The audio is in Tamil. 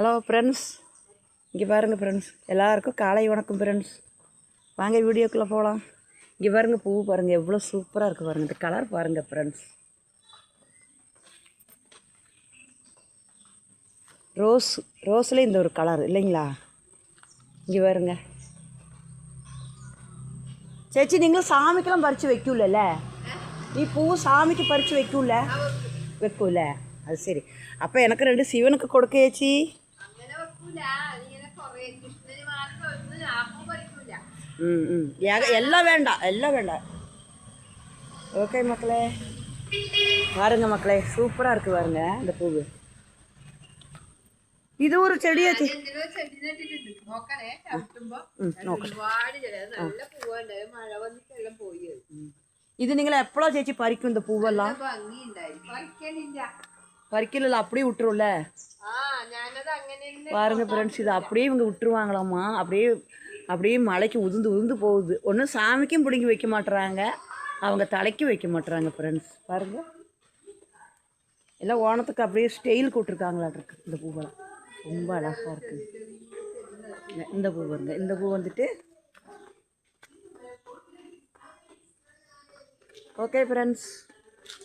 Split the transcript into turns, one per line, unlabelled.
ஹலோ ஃப்ரெண்ட்ஸ், இங்கே பாருங்கள் ஃப்ரெண்ட்ஸ், எல்லாருக்கும் காலை வணக்கம் ஃப்ரெண்ட்ஸ். வாங்க வீடியோக்குள்ளே போகலாம். இங்கே பாருங்கள், பூ பாருங்கள் எவ்வளோ சூப்பராக இருக்குது பாருங்கள். இந்த கலர் பாருங்கள் ஃப்ரெண்ட்ஸ், ரோஸில் இந்த ஒரு கலர் இல்லைங்களா? இங்கே பாருங்க சேச்சி, நீங்களும் சாமிக்கெல்லாம் பறித்து வைக்கல? நீ பூ சாமிக்கு பறித்து வைக்கல? அது சரி. அப்போ எனக்கு 2 சிவனுக்கு கொடுக்க ஏச்சி. எல்லாம் வேண்டாம். ஓகே மக்களே, பாருங்க மக்களே, சூப்பராக இருக்குது பாருங்க இந்த பூவு. இது ஒரு செடியாச்சு. இது நீங்கள எப்பளோ சேச்சி பறிக்கும் இந்த பூவெல்லாம்? பறிக்கல, அப்படியே விட்டுரும்ல. பாருங்க ஃப்ரெண்ட்ஸ், இது அப்படியே இவங்க விட்டுருவாங்களாம்மா. அப்படியே மலைக்கு உதிர்ந்து போகுது. ஒன்றும் சாமிக்கும் பிடிங்கி வைக்க மாட்டுறாங்க, அவங்க தலைக்கும் வைக்க மாட்டுறாங்க ஃப்ரெண்ட்ஸ். பாருங்க, எல்லாம் ஓணத்துக்கு அப்படியே ஸ்டெயில் கூட்டிருக்காங்களாட்ருக்கு. இந்த பூவெல்லாம் ரொம்ப அழகாக இருக்குது. இந்த பூ வருங்க, இந்த பூ வந்துட்டு ஓகே ஃப்ரெண்ட்ஸ்.